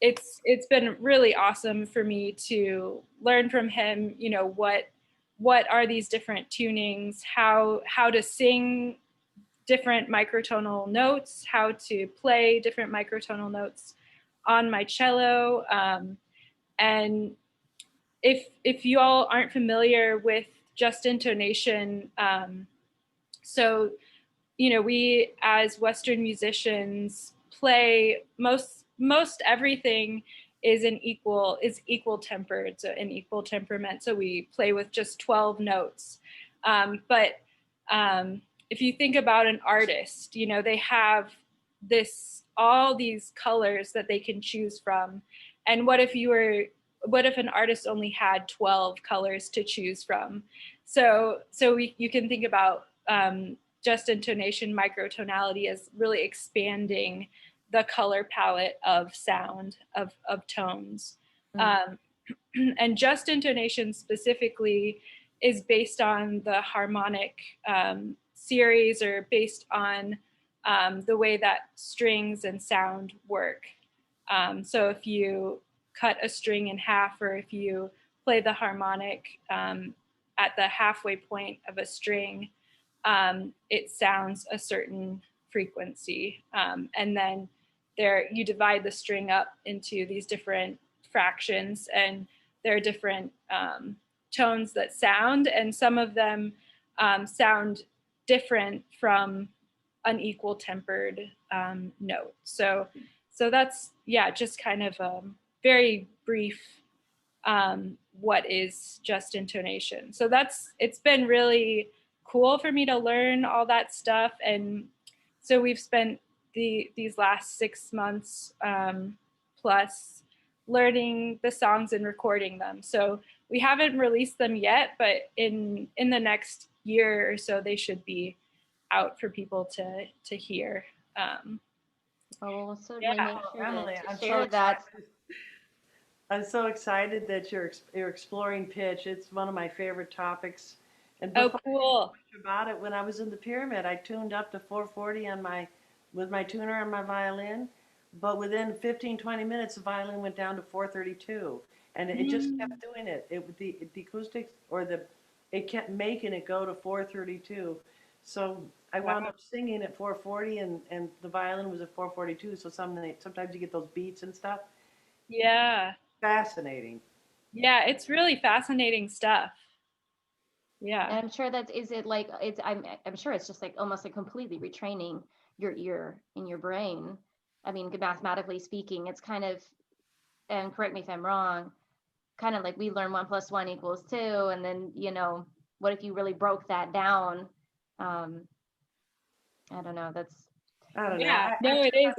Speaker 5: it's been really awesome for me to learn from him, you know, what are these different tunings, how to sing different microtonal notes, how to play different microtonal notes on my cello. And if you all aren't familiar with just intonation, so, you know, we as Western musicians play most everything is equal tempered, so an equal temperament. So we play with just 12 notes. But if you think about an artist, you know, they have all these colors that they can choose from. And what if an artist only had 12 colors to choose from? So you can think about just intonation, microtonality as really expanding the color palette of sound, of tones. And just intonation specifically is based on the harmonic series, or based on the way that strings and sound work. So if you cut a string in half, or if you play the harmonic at the halfway point of a string, it sounds a certain frequency. And then you divide the string up into these different fractions, and there are different tones that sound, and some of them sound different from an equal tempered note. So that's, yeah, just kind of a very brief what is just intonation. So it's been really cool for me to learn all that stuff. And so we've spent these last 6 months plus learning the songs and recording them. So we haven't released them yet, but in the next year or so, they should be out for people to hear.
Speaker 1: We'll certainly
Speaker 5: Yeah.
Speaker 1: make sure
Speaker 4: Emmalee,
Speaker 1: to
Speaker 4: I'm
Speaker 1: share that.
Speaker 4: I'm so excited that you're exploring pitch. It's one of my favorite topics. And
Speaker 5: Oh,
Speaker 4: before I
Speaker 5: cool.
Speaker 4: knew much about it, when I was in the pyramid, I tuned up to 440 with my tuner on my violin. But within 15, 20 minutes, the violin went down to 432, and it just kept doing it. The acoustics, it kept making it go to 432. So I wound up singing at 440, and the violin was at 442. So sometimes you get those beats and stuff.
Speaker 5: Yeah.
Speaker 4: Fascinating.
Speaker 5: Yeah, it's really fascinating stuff. Yeah.
Speaker 1: And I'm sure I'm sure it's just like almost like completely retraining your ear in your brain. I mean, mathematically speaking, it's kind of, and correct me if I'm wrong, kind of like we learn 1 + 1 = 2, and then, you know, what if you really broke that down? I don't know.
Speaker 4: I don't know.
Speaker 5: Yeah. No, it is.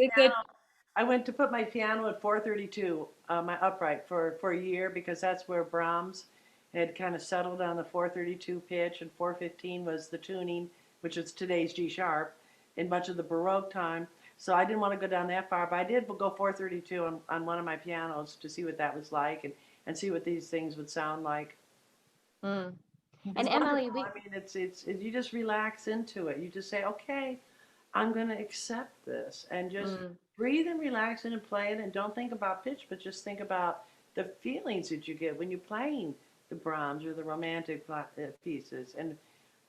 Speaker 4: I went to put my piano at 432, my upright, for a year, because that's where Brahms had kind of settled on the 432 pitch, and 415 was the tuning, which is today's G sharp, in much of the Baroque time. So I didn't want to go down that far, but I did go 432 on one of my pianos to see what that was like, and see what these things would sound like.
Speaker 1: And
Speaker 4: It's
Speaker 1: Emmalee,
Speaker 4: wonderful. I mean, it's you just relax into it. You just say, okay, I'm going to accept this, and just breathe and relax and play it, and don't think about pitch, but just think about the feelings that you get when you're playing the Brahms or the romantic pieces. And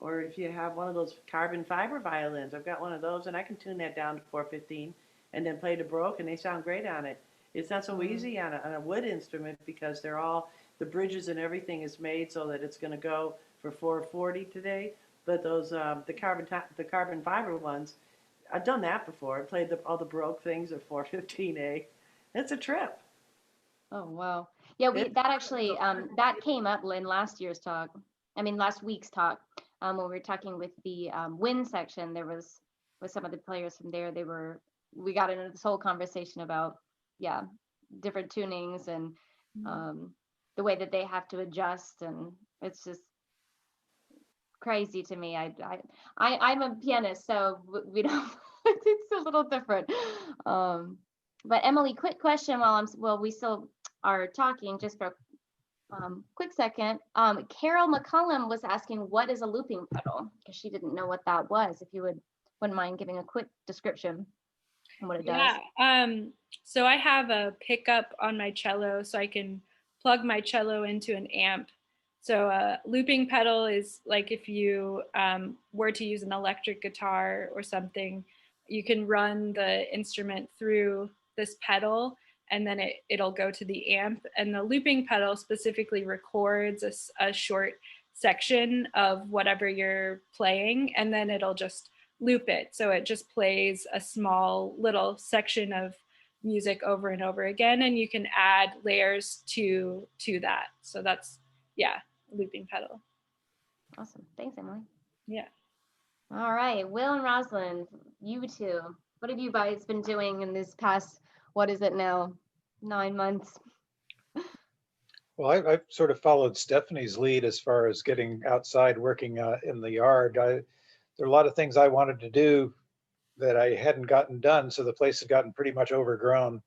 Speaker 4: or if you have one of those carbon fiber violins, I've got one of those, and I can tune that down to 415 and then play the Baroque, and they sound great on it. It's not so easy on a wood instrument because they're all, the bridges and everything is made so that it's going to go for 440 today. But those the carbon fiber ones, I've done that before. I played all the Baroque things at 415A. It's a trip.
Speaker 1: Oh, wow. Yeah, that actually, that came up in last week's talk, when we were talking with the wind section. There was, with some of the players from there, we got into this whole conversation about, different tunings and the way that they have to adjust. And it's just crazy to me. I'm a pianist, so we don't, it's a little different. But Emmalee, quick question while we still are talking, just for a quick second. Carol McCullum was asking, what is a looping pedal? Because she didn't know what that was. If you wouldn't mind giving a quick description on what it does.
Speaker 5: So I have a pickup on my cello, so I can plug my cello into an amp. So a looping pedal is like if you were to use an electric guitar or something, you can run the instrument through this pedal, and then it'll go to the amp. And the looping pedal specifically records a short section of whatever you're playing, and then it'll just loop it. So it just plays a small little section of music over and over again, and you can add layers to that. So that's, looping pedal.
Speaker 1: Awesome. Thanks, Emmalee.
Speaker 5: Yeah.
Speaker 1: All right, Will and Rosalind, you two, what have you guys been doing in this past, what is it now, 9 months?
Speaker 2: Well, I've sort of followed Stephanie's lead as far as getting outside, working in the yard. There are a lot of things I wanted to do that I hadn't gotten done, so the place had gotten pretty much overgrown.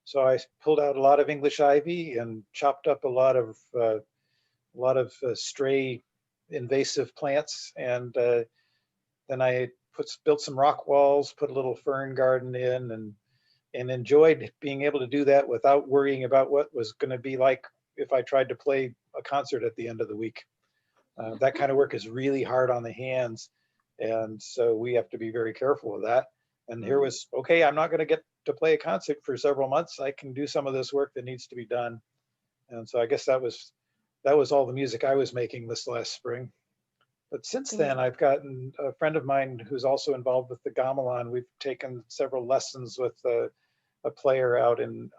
Speaker 2: So I pulled out a lot of English ivy and chopped up a lot of stray invasive plants, and then I built some rock walls, put a little fern garden in, and enjoyed being able to do that without worrying about what was going to be like if I tried to play a concert at the end of the week. That kind of work is really hard on the hands, and so we have to be very careful of that. And here was, okay, I'm not going to get to play a concert for several months. I can do some of this work that needs to be done. And so I guess that was all the music I was making this last spring. But since then, I've gotten a friend of mine who's also involved with the gamelan. We've taken several lessons with a player out in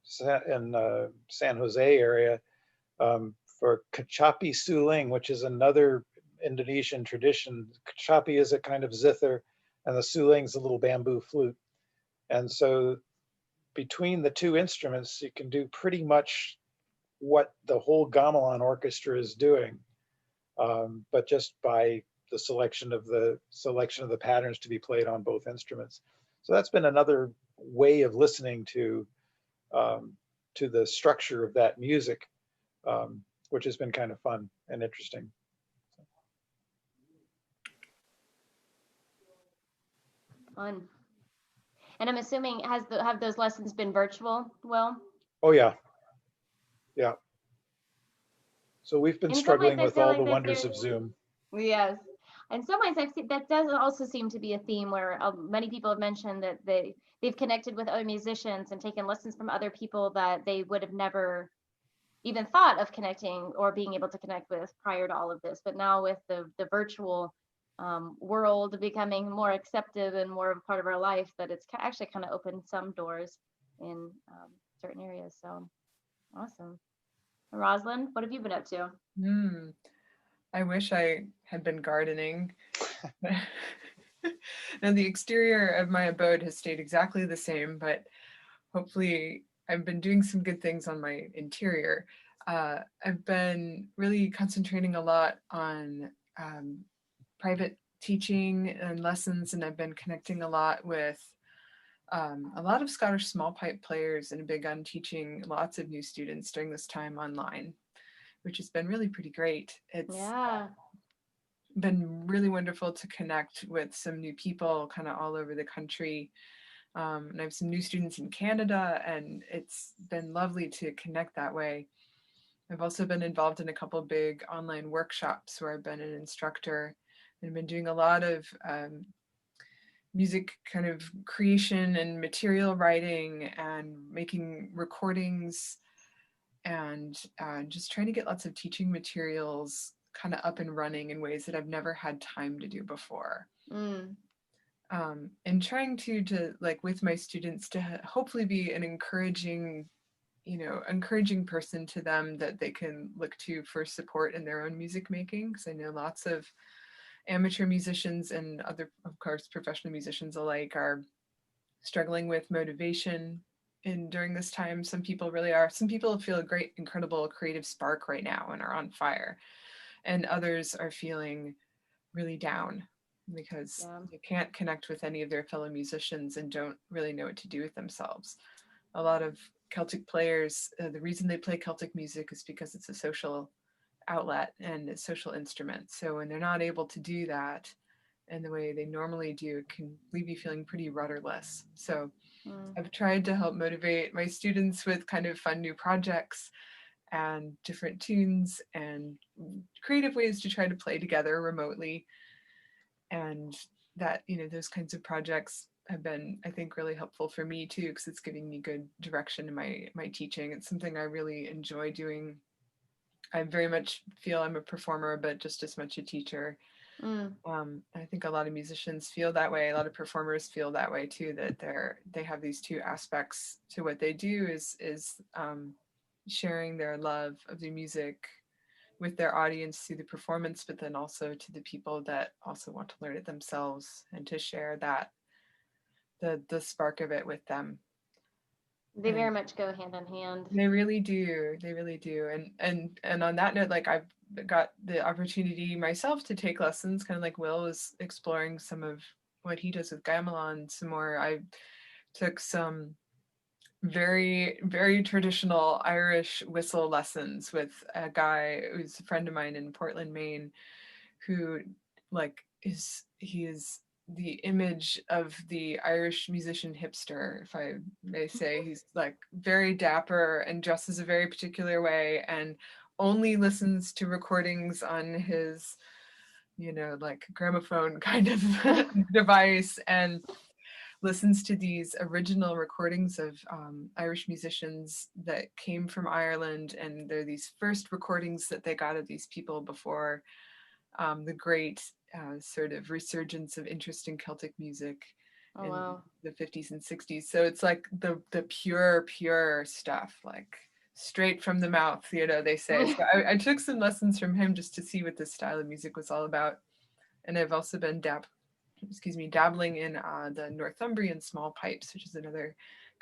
Speaker 2: San Jose area for kecapi suling, which is another Indonesian tradition. Kecapi is a kind of zither, and the suling is a little bamboo flute. And so between the two instruments, you can do pretty much what the whole gamelan orchestra is doing, but just by the selection of the patterns to be played on both instruments. So that's been another way of listening to the structure of that music, which has been kind of fun and interesting.
Speaker 1: Fun. And I'm assuming, have those lessons been virtual, Will?
Speaker 2: Oh yeah. Yeah. So we've been struggling with all the wonders of Zoom.
Speaker 1: Yes. And sometimes I've seen, that does also seem to be a theme where many people have mentioned that they've connected with other musicians and taken lessons from other people that they would have never even thought of connecting or being able to connect with prior to all of this. But now with the virtual world becoming more accepted and more of a part of our life, that it's actually kind of opened some doors in certain areas. So awesome. Rosalind, what have you been up to?
Speaker 3: I wish I had been gardening. And the exterior of my abode has stayed exactly the same, but hopefully I've been doing some good things on my interior. I've been really concentrating a lot on private teaching and lessons, and I've been connecting a lot with a lot of Scottish small pipe players, and big on teaching lots of new students during this time online, which has been really pretty great. It's been really wonderful to connect with some new people kind of all over the country. And I have some new students in Canada, and it's been lovely to connect that way. I've also been involved in a couple big online workshops where I've been an instructor and been doing a lot of music kind of creation and material writing and making recordings and just trying to get lots of teaching materials kind of up and running in ways that I've never had time to do before. And trying to like with my students to hopefully be an encouraging person to them that they can look to for support in their own music making. Because I know lots of amateur musicians and other, of course, professional musicians alike are struggling with motivation. And during this time, some people really are. Some people feel a great, incredible creative spark right now and are on fire. And others are feeling really down because they can't connect with any of their fellow musicians and don't really know what to do with themselves. A lot of Celtic players, the reason they play Celtic music is because it's a social outlet and a social instrument. So when they're not able to do that in the way they normally do, it can leave you feeling pretty rudderless. So I've tried to help motivate my students with kind of fun new projects and different tunes and creative ways to try to play together remotely. And that, those kinds of projects have been, I think, really helpful for me too, because it's giving me good direction in my teaching. It's something I really enjoy doing. I very much feel I'm a performer, but just as much a teacher. I think a lot of musicians feel that way. A lot of performers feel that way too, that they have these two aspects to what they do is sharing their love of the music with their audience through the performance, but then also to the people that also want to learn it themselves and to share that the spark of it with them.
Speaker 1: They very much go hand in hand.
Speaker 3: They really do. They really do. And on that note, like I've got the opportunity myself to take lessons, kind of like Will was exploring some of what he does with gamelan some more. I took some very, very traditional Irish whistle lessons with a guy who's a friend of mine in Portland, Maine, who he is the image of the Irish musician hipster, if I may say. He's like very dapper and dresses a very particular way and only listens to recordings on his, like gramophone kind of device, and listens to these original recordings of Irish musicians that came from Ireland. And they're these first recordings that they got of these people before the great sort of resurgence of interest in Celtic music in the 50s and 60s. So it's like the pure stuff, like straight from the mouth, they say. So I took some lessons from him just to see what this style of music was all about. And I've also been dabbling in the Northumbrian small pipes, which is another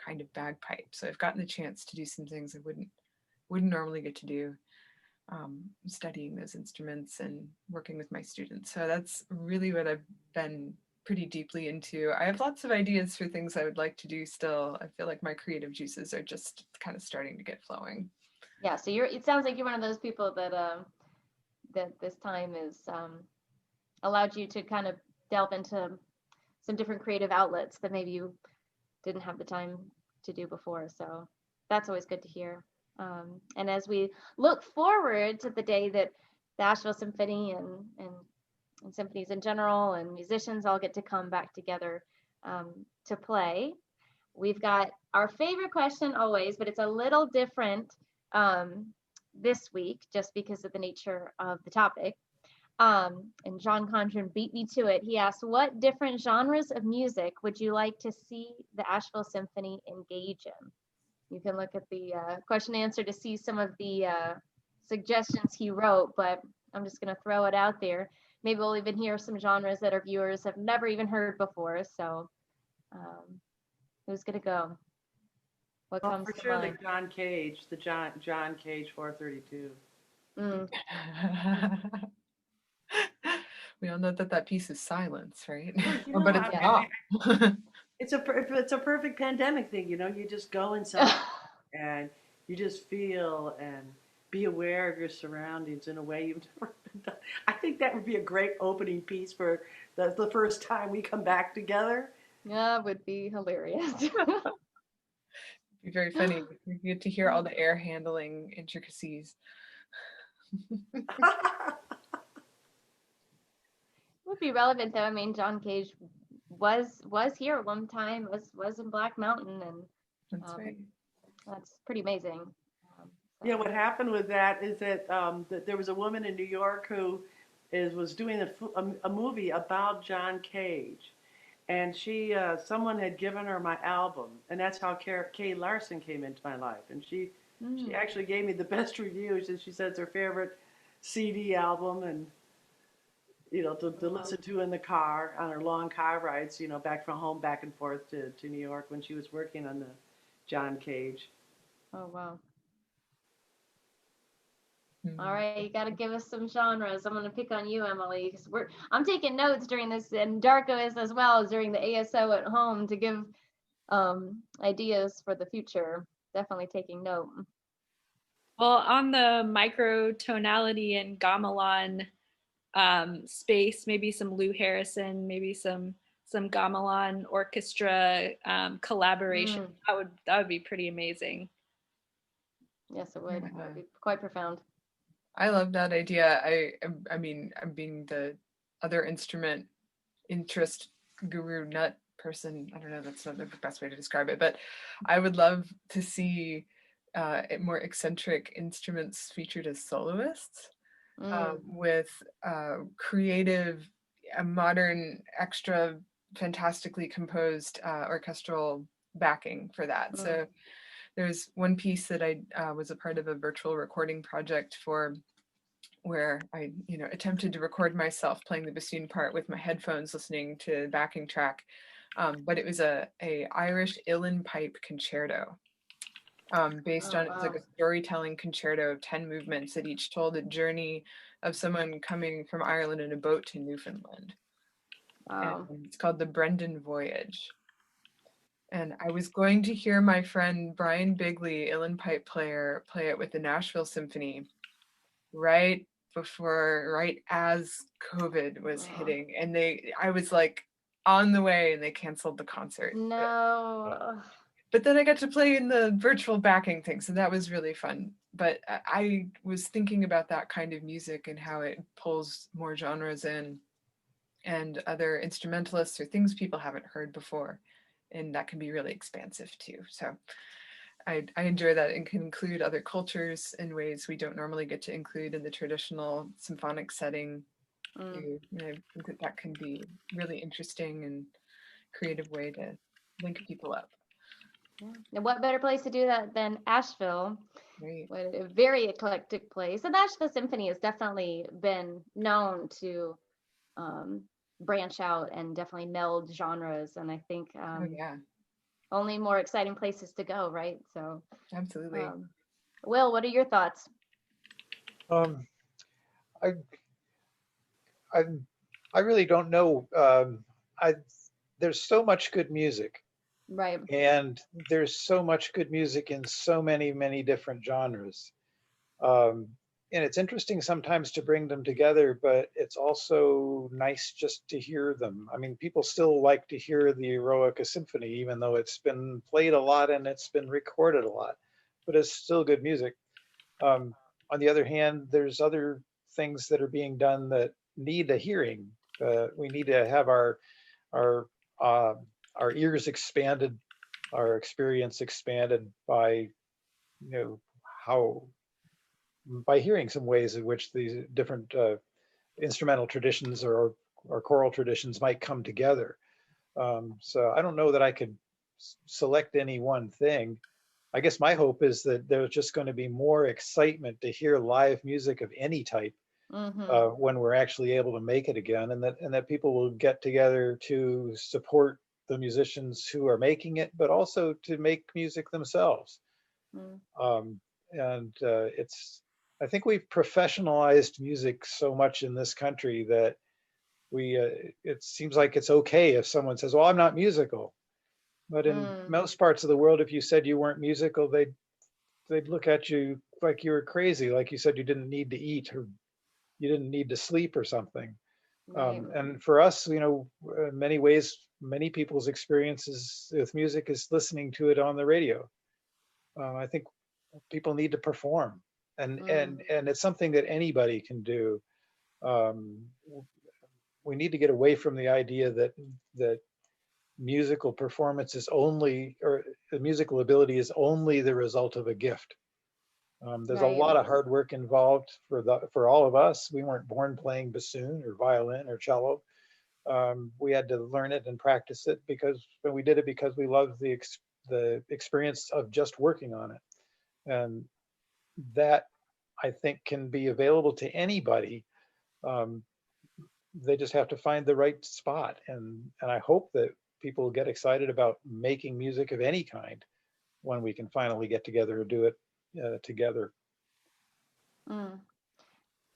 Speaker 3: kind of bagpipe. So I've gotten the chance to do some things I wouldn't normally get to do, studying those instruments and working with my students. So that's really what I've been pretty deeply into. I have lots of ideas for things I would like to do still. I feel like my creative juices are just kind of starting to get flowing.
Speaker 1: Yeah, so it sounds like you're one of those people that that this time is allowed you to kind of delve into some different creative outlets that maybe you didn't have the time to do before. So that's always good to hear. And as we look forward to the day that the Asheville Symphony and symphonies in general and musicians all get to come back together to play, we've got our favorite question always, but it's a little different this week just because of the nature of the topic. And John Condren beat me to it. He asked, what different genres of music would you like to see the Asheville Symphony engage in? You can look at the question answer to see some of the suggestions he wrote, but I'm just going to throw it out there. Maybe we'll even hear some genres that our viewers have never even heard before. So who's going to go? What comes
Speaker 4: for
Speaker 1: to
Speaker 4: sure,
Speaker 1: mind?
Speaker 4: the John Cage 432.
Speaker 3: We all know that piece is silence, right?
Speaker 4: Well,
Speaker 3: but it's not.
Speaker 4: It's a perfect pandemic thing, you just go inside and you just feel and be aware of your surroundings in a way you've never been done. I think that would be a great opening piece for the first time we come back together.
Speaker 1: Yeah, it would be hilarious.
Speaker 3: Be very funny. You get to hear all the air handling intricacies.
Speaker 1: Would be relevant though. I mean, John Cage was here one time, was in Black Mountain, and
Speaker 3: That's right.
Speaker 1: that's pretty amazing.
Speaker 4: Yeah, what happened with that is that, that there was a woman in New York who was doing a movie about John Cage, and she someone had given her my album, and that's how Kay Larson came into my life, and she actually gave me the best reviews, and she said it's her favorite CD album, and to listen to in the car on her long car rides, back from home, back and forth to New York when she was working on the John Cage.
Speaker 1: Oh wow. All right, you got to give us some genres. I'm going to pick on you, Emmalee, because I'm taking notes during this, and Darko is as well during the ASO at home to give ideas for the future. Definitely taking note.
Speaker 5: Well, on the microtonality and gamelan space, maybe some Lou Harrison, maybe some gamelan orchestra collaboration. That would be pretty amazing.
Speaker 1: Yes, it would. It would be quite profound.
Speaker 3: I love that idea. I mean, I'm being the other instrument interest guru nut person. I don't know, that's not the best way to describe it, but I would love to see more eccentric instruments featured as soloists with creative, modern, extra fantastically composed orchestral backing for that. So there's one piece that I was a part of a virtual recording project for, where I, attempted to record myself playing the bassoon part with my headphones, listening to the backing track. But it was a Irish uilleann pipe concerto, based on, it's like a storytelling concerto of 10 movements that each told a journey of someone coming from Ireland in a boat to Newfoundland. And it's called the Brendan Voyage. And I was going to hear my friend Brian Bigley, uilleann pipe player, play it with the Asheville Symphony right as COVID was hitting. And I was like on the way and they canceled the concert.
Speaker 1: No.
Speaker 3: But then I got to play in the virtual backing thing. So that was really fun. But I was thinking about that kind of music and how it pulls more genres in and other instrumentalists or things people haven't heard before. And that can be really expansive too. So I enjoy that and can include other cultures in ways we don't normally get to include in the traditional symphonic setting. I think that can be really interesting and creative way to link people up.
Speaker 1: And what better place to do that than Asheville?
Speaker 3: Right.
Speaker 1: A very eclectic place. And the Asheville Symphony has definitely been known to branch out and definitely meld genres, and I think only more exciting places to go, right? So
Speaker 3: absolutely.
Speaker 1: Will, what are your thoughts?
Speaker 2: I really don't know. There's so much good music,
Speaker 1: right?
Speaker 2: And there's so much good music in so many different genres. And it's interesting sometimes to bring them together, but it's also nice just to hear them. I mean, people still like to hear the Eroica Symphony, even though it's been played a lot and it's been recorded a lot, but it's still good music. On the other hand, there's other things that are being done that need a hearing. We need to have our ears expanded, our experience expanded by, by hearing some ways in which these different instrumental traditions or choral traditions might come together. So I don't know that I could select any one thing. I guess my hope is that there's just going to be more excitement to hear live music of any type when we're actually able to make it again, and that people will get together to support the musicians who are making it, but also to make music themselves. I think we've professionalized music so much in this country that it seems like it's okay if someone says, well, I'm not musical. But in most parts of the world, if you said you weren't musical, they'd look at you like you were crazy, like you said you didn't need to eat or you didn't need to sleep or something. Right. And for us, in many ways, many people's experiences with music is listening to it on the radio. I think people need to perform, and
Speaker 1: Mm.
Speaker 2: and it's something that anybody can do. Um, we need to get away from the idea that musical performance is only, or the musical ability is only the result of a gift. There's a
Speaker 1: Right.
Speaker 2: lot of hard work involved for all of us. We weren't born playing bassoon or violin or cello. We had to learn it and practice it but we did it because we loved the experience of just working on it. And that, I think, can be available to anybody. Um, they just have to find the right spot. And I hope that people get excited about making music of any kind when we can finally get together to do it together.
Speaker 1: Mm.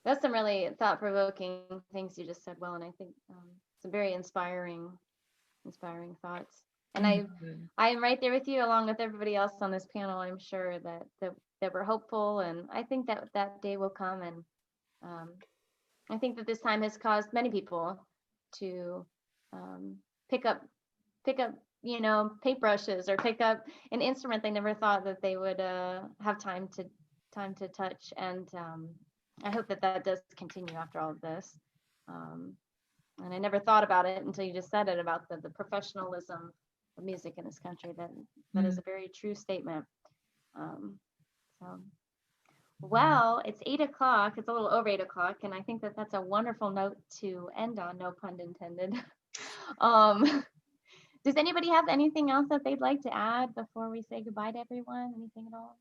Speaker 1: That's some really thought-provoking things you just said, Will, and I think some very inspiring thoughts. And
Speaker 3: Mhm.
Speaker 1: I am right there with you, along with everybody else on this panel. I'm sure that we're hopeful, and I think that that day will come. And I think that this time has caused many people to pick up paintbrushes, or pick up an instrument they never thought that they would have time to touch. And I hope that that does continue after all of this. And I never thought about it until you just said it, about the professionalism of music in this country. That is a very true statement. So, well, it's 8 o'clock. It's a little over 8 o'clock, and I think that that's a wonderful note to end on. No pun intended. Does anybody have anything else that they'd like to add before we say goodbye to everyone? Anything at all?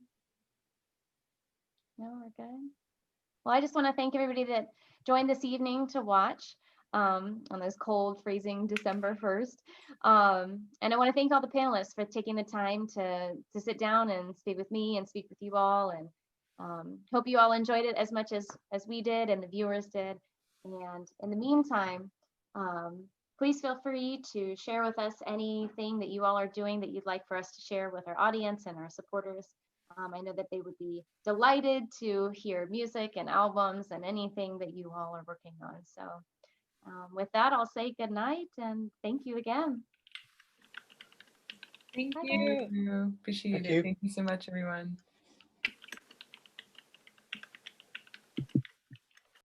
Speaker 1: No, we're good. Well, I just want to thank everybody that joined this evening to watch on this cold, freezing December 1st. And I want to thank all the panelists for taking the time to sit down and speak with me and speak with you all. And hope you all enjoyed it as much as we did and the viewers did. And in the meantime, please feel free to share with us anything that you all are doing that you'd like for us to share with our audience and our supporters. I know that they would be delighted to hear music and albums and anything that you all are working on. So with that, I'll say good night and thank you again.
Speaker 5: Thank
Speaker 1: Bye,
Speaker 5: you.
Speaker 3: Thank you. Appreciate
Speaker 2: Thank
Speaker 3: it.
Speaker 2: you.
Speaker 3: Thank you so much, everyone.